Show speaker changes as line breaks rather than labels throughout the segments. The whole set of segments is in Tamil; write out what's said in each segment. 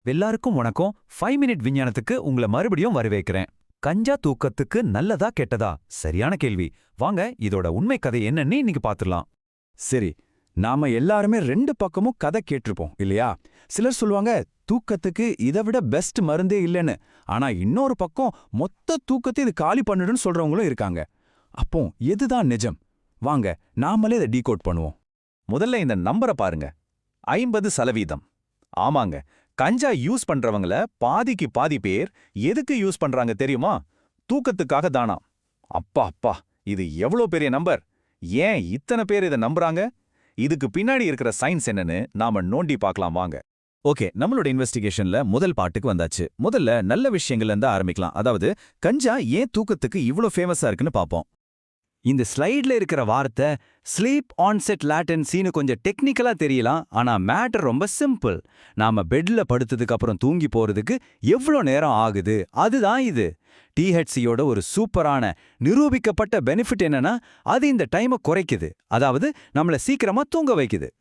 எல்லாருக்கும் வணக்கம். 5 மினிட் விஞ்ஞானத்துக்கு உங்களை மறுபடியும் வரவேற்கிறேன். கஞ்சா தூக்கத்துக்கு நல்லதா கெட்டதா? சரியான கேள்வி. வாங்க இதோட உண்மை கதை என்னன்னு இன்னைக்கு பாத்துடலாம்.
சரி, நாம எல்லாருமே ரெண்டு பக்கமும் கதை கேட்டிருப்போம் இல்லையா? சிலர் சொல்லுவாங்க தூக்கத்துக்கு இதை விட பெஸ்ட் மருந்தே இல்லைன்னு. ஆனா இன்னொரு பக்கம் மொத்த தூக்கத்தை இது காலி பண்ணிடுன்னு சொல்றவங்களும் இருக்காங்க. அப்போ எதுதான் நிஜம்? வாங்க நாமளே இதை டீகோட் பண்ணுவோம்.
முதல்ல இந்த நம்பரை பாருங்க. 50%. ஆமாங்க, கஞ்சா யூஸ் பண்றவங்கள பாதிக்கு பாதி பேர் எதுக்கு யூஸ் பண்றாங்க தெரியுமா? தூக்கத்துக்காக தானா. அப்பா அப்பா, இது எவ்வளோ பெரிய நம்பர்! ஏன் இத்தனை பேர் இதை நம்புறாங்க? இதுக்கு பின்னாடி இருக்கிற சயின்ஸ் என்னன்னு நாம நோண்டி பார்க்கலாம் வாங்க. ஓகே, நம்மளோட இன்வெஸ்டிகேஷன்ல முதல் பாட்டுக்கு வந்தாச்சு. முதல்ல நல்ல விஷயங்கள்ல இருந்து ஆரம்பிக்கலாம். அதாவது கஞ்சா ஏன் தூக்கத்துக்கு இவ்ளோ ஃபேமஸா இருக்குன்னு பார்ப்போம். இந்த ஸ்லைட்ல இருக்கிற வார்த்தை ஸ்லீப் ஆன்செட் லேட்டன்சின்னு கொஞ்சம் டெக்னிக்கலா தெரியலாம். ஆனா மேட்டர் ரொம்ப சிம்பிள். நாம பெட்ல படுத்ததுக்கு அப்புறம் தூங்கி போறதுக்கு எவ்வளோ நேரம் ஆகுது, அதுதான் இது. டிஹெச்சியோட ஒரு சூப்பரான நிரூபிக்கப்பட்ட பெனிஃபிட் என்னன்னா, அது இந்த டைமை குறைக்குது. அதாவது நம்மள சீக்கிரமா தூங்க வைக்குது.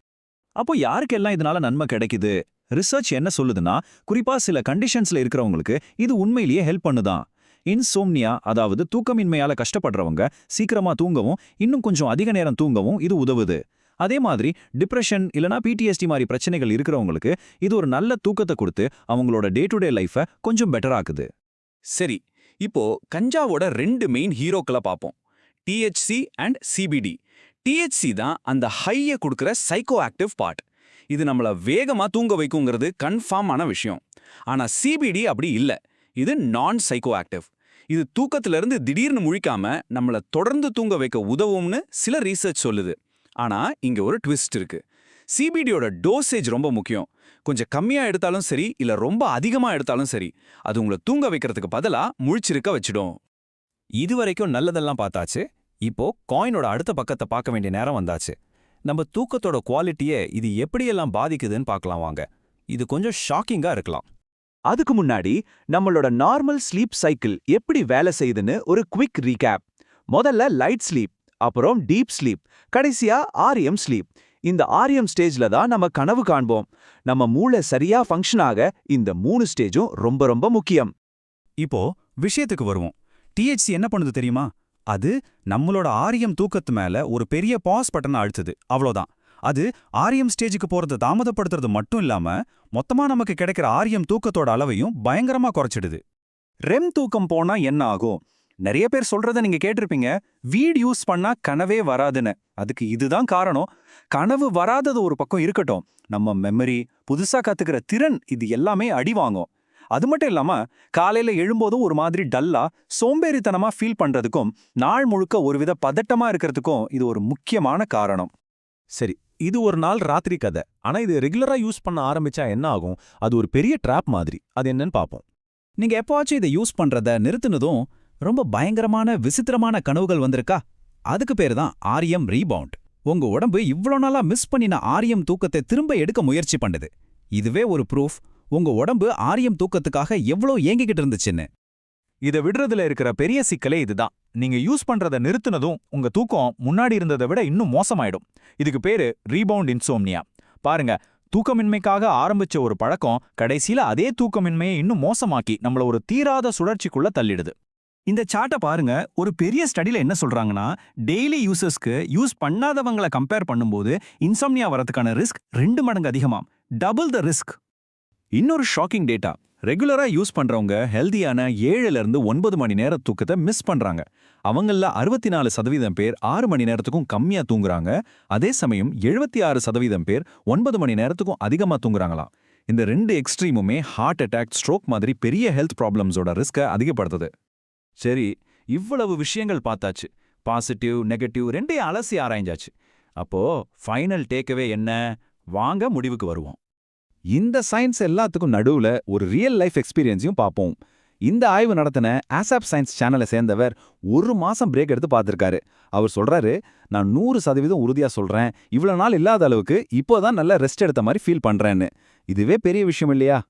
அப்போ யாருக்கெல்லாம் இதனால நன்மை கிடைக்குது? ரிசர்ச் என்ன சொல்லுதுன்னா, குறிப்பா சில கண்டிஷன்ஸ்ல இருக்கிறவங்களுக்கு இது உண்மையிலேயே ஹெல்ப் பண்ணுதான். இன்சோம்னியா, அதாவது தூக்கமின்மையால கஷ்டப்படுறவங்க சீக்கிரமா தூங்கவும் இன்னும் கொஞ்சம் அதிக நேரம் தூங்கவும் இது உதவுது. அதே மாதிரி டிப்ரெஷன் இல்லனா பிடிஎஸ்டி மாதிரி பிரச்சனைகள் இருக்கிறவங்களுக்கு இது ஒரு நல்ல தூக்கத்தை கொடுத்து அவங்களோட டே டு டே லைஃபை கொஞ்சம் பெட்டர் ஆக்குது. சரி, இப்போ கஞ்சாவோட ரெண்டு மெயின் ஹீரோக்களை பார்ப்போம். DHC and CBT. டிஹெச்சி தான் அந்த ஹையை கொடுக்குற சைக்கோ ஆக்டிவ் பார்ட். இது நம்மள வேகமா தூங்க வைக்குங்கிறது கன்ஃபார்ம் ஆன விஷயம். ஆனா சிபிடி அப்படி இல்லை. இது நான் சைக்கோ ஆக்டிவ். இது தூக்கத்திலிருந்து திடீர்னு முழிக்காம நம்மள தொடர்ந்து தூங்க வைக்க உதவும்னு சில ரீசர்ச் சொல்லுது. ஆனா இங்க ஒரு ட்விஸ்ட் இருக்கு. சிபிடியோட டோசேஜ் ரொம்ப முக்கியம். கொஞ்சம் கம்மியா எடுத்தாலும் சரி, இல்ல ரொம்ப அதிகமா எடுத்தாலும் சரி, அது உங்களை தூங்க வைக்கிறதுக்கு பதிலா முழிச்சிருக்க வச்சிடும். இதுவரைக்கும் நல்லதெல்லாம் பார்த்தாச்சு. இப்போ காயினோட அடுத்த பக்கத்தை பார்க்க வேண்டிய நேரம் வந்தாச்சு. நம்ம தூக்கத்தோட குவாலிட்டியை இது எப்படியெல்லாம் பாதிக்குதுன்னு பார்க்கலாம் வாங்க. இது கொஞ்சம் ஷாக்கிங்கா இருக்கலாம். அதுக்கு முன்னாடி நம்மளோட நார்மல் ஸ்லீப் சைக்கிள் எப்படி வேலை செய்யுதுன்னு ஒரு குவிக் ரீகேப். முதல்ல லைட் ஸ்லீப், அப்புறம் டீப் ஸ்லீப், கடைசியா ஆர்எம் ஸ்லீப். இந்த ஆர்எம் ஸ்டேஜ்ல தான் நம்ம கனவு காண்போம். நம்ம மூளை சரியா ஃபங்க்ஷன் ஆக இந்த 3 ஸ்டேஜும் ரொம்ப ரொம்ப முக்கியம். இப்போ விஷயத்துக்கு வருவோம். டிஹெச்சி என்ன பண்ணுது தெரியுமா? அது நம்மளோட ஆர்எம் தூக்கத்து மேல ஒரு பெரிய பாஸ் பட்டனை அழுத்துது. அவ்வளோதான். அது ஆர்எம் ஸ்டேஜுக்கு போறதை தாமதப்படுத்துறது மட்டும் இல்லாம மொத்தமா நமக்கு கிடைக்கிற ஆர்எம் தூக்கத்தோட அளவையும் பயங்கரமா குறைச்சிடுது. ரெம் தூக்கம் போனா என்ன ஆகும்? நிறைய பேர் சொல்றத நீங்க கேட்டிருப்பீங்க, வீட் யூஸ் பண்ணா கனவே வராதுன்னு. அதுக்கு இதுதான் காரணம். கனவு வராதது ஒரு பக்கம் இருக்கட்டும், நம்ம மெமரி, புதுசா கத்துக்கிற திறன், இது எல்லாமே அடி வாங்கும். அது மட்டும் இல்லாம காலையில எழும்போதும் ஒரு மாதிரி டல்லா சோம்பேறித்தனமா ஃபீல் பண்றதுக்கும் நாள் முழுக்க ஒருவித பதட்டமா இருக்கிறதுக்கும் இது ஒரு முக்கியமான காரணம். சரி, இது ஒரு நாள் ராத்திரி கதை. ஆனா இது ரெகுலரா யூஸ் பண்ண ஆரம்பிச்சா என்ன ஆகும்? அது ஒரு பெரிய ட்ராப் மாதிரி. அது என்னன்னு பாப்போம். நீங்க எப்பவாச்சும் இதை யூஸ் பண்றத நிறுத்தினதும் ரொம்ப பயங்கரமான விசித்திரமான கனவுகள் வந்திருக்கா? அதுக்கு பேரு தான் ஆர்எம் ரீபவுண்ட். உங்க உடம்பு இவ்வளோ நாளா மிஸ் பண்ணின ஆர்எம் தூக்கத்தை திரும்ப எடுக்க முயற்சி பண்ணுது. இதுவே ஒரு ப்ரூஃப் உங்க உடம்பு ஆர்எம் தூக்கத்துக்காக எவ்வளோ ஏங்கிக்கிட்டு இருந்துச்சுன்னு. இதை விடுறதுல இருக்கிற பெரிய சிக்கலே இதுதான். நீங்க யூஸ் பண்றத நிறுத்தினதும் உங்க தூக்கம் முன்னாடி இருந்ததை விட இன்னும் மோசமாயிடும். இதுக்கு பேரு ரீபவுண்ட் இன்சோம்னியா. பாருங்க, தூக்கமின்மைக்காக ஆரம்பிச்ச ஒரு பழக்கம் கடைசியில அதே தூக்கமின்மையை இன்னும் மோசமாக்கி நம்மள ஒரு தீராத சுழற்சிக்குள்ள தள்ளிடுது. இந்த சார்ட்டை பாருங்க. ஒரு பெரிய ஸ்டடியில என்ன சொல்றாங்கன்னா, டெய்லி யூசர்ஸ்க்கு யூஸ் பண்ணாதவங்களை கம்பேர் பண்ணும்போது இன்சோம்னியா வரதுக்கான ரிஸ்க் 2 மடங்கு அதிகமாம். Double the risk. இன்னொரு ஷாக்கிங் டேட்டா. ரெகுலரா யூஸ் பண்றவங்க ஹெல்தியான 7லிருந்து 9 மணி நேர தூக்கத்தை மிஸ் பண்றாங்க. அவங்கள 64% பேர் 6 மணி நேரத்துக்கும் கம்மியா தூங்குறாங்க. அதே சமயம் 76% பேர் 9 மணி நேரத்துக்கும் அதிகமா தூங்குறாங்களாம். இந்த 2 எக்ஸ்ட்ரீமுமே ஹார்ட் அட்டாக், ஸ்ட்ரோக் மாதிரி பெரிய ஹெல்த் ப்ராப்ளம்ஸோட ரிஸ்கை அதிகப்படுத்துது. சரி, இவ்வளவு விஷயங்கள் பார்த்தாச்சு. பாசிட்டிவ், நெகட்டிவ் ரெண்டையும் அலசி ஆராய்ஞ்சாச்சு. அப்போ ஃபைனல் டேக்அவே என்ன? வாங்க முடிவுக்கு வருவோம். இந்த சயின்ஸ் எல்லாத்துக்கும் நடுவுல ஒரு ரியல் லைஃப் எக்ஸ்பீரியன்ஸையும் பார்ப்போம். இந்த ஆய்வு நடத்தின ஆசாப் சயின்ஸ் சேனலை சேர்ந்தவர் 1 மாசம் பிரேக் எடுத்து பார்த்திருக்காரு. அவர் சொல்றாரு, நான் 100% உறுதியா சொல்றேன், இவ்வளவு நாள் இல்லாத அளவுக்கு இப்போதான் நல்ல ரெஸ்ட் எடுத்த மாதிரி ஃபீல் பண்றேன்னு. இதுவே பெரிய விஷயம் இல்லையா?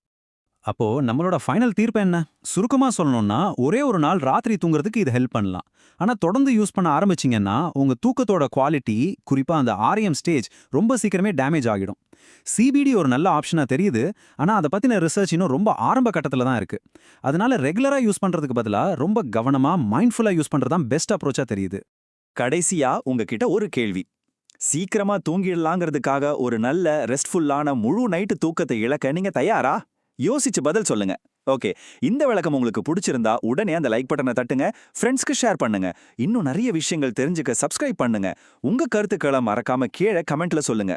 அப்போ நம்மளோட ஃபைனல் தீர்ப்பு என்ன? சுருக்கமா சொல்லணும்னா, ஒரே ஒரு நாள் ராத்திரி தூங்குறதுக்கு இது ஹெல்ப் பண்ணலாம். ஆனா தொடர்ந்து யூஸ் பண்ண ஆரம்பிச்சிங்கன்னா உங்க தூக்கத்தோட குவாலிட்டி, குறிப்பா அந்த ஆர்எம் ஸ்டேஜ் ரொம்ப சீக்கிரமே டேமேஜ் ஆகிடும்.
சிபிடி ஒரு நல்ல ஆப்ஷனா தெரியுது, ஆனா அத பத்தின ரிசர்ச் இன்னும் ரொம்ப ஆரம்ப கட்டத்துல தான் இருக்கு. அதனால ரெகுலரா யூஸ் பண்றதுக்கு பதிலா ரொம்ப கவனமா மைண்ட்ஃபுல்லா யூஸ் பண்றது தான் பெஸ்ட் அப்ரோச்சா தெரியுது.
கடைசியா உங்ககிட்ட ஒரு கேள்வி. சீக்கிரமா தூங்கிடலாங்கிறதுக்காக ஒரு நல்ல ரெஸ்ட்ஃபுல்லான முழு நைட்டு தூக்கத்தை இழக்க நீங்க தயாரா? யோசிச்சு பதில் சொல்லுங்க. ஓகே, இந்த விளக்கம் உங்களுக்கு பிடிச்சிருந்தா உடனே அந்த லைக் பட்டனை தட்டுங்க, ஃப்ரெண்ட்ஸ்க்கு ஷேர் பண்ணுங்க. இன்னும் நிறைய விஷயங்கள் தெரிஞ்சுக்க சப்ஸ்கிரைப் பண்ணுங்க. உங்க கருத்துக்களை மறக்காம கீழே கமெண்ட்ல சொல்லுங்க.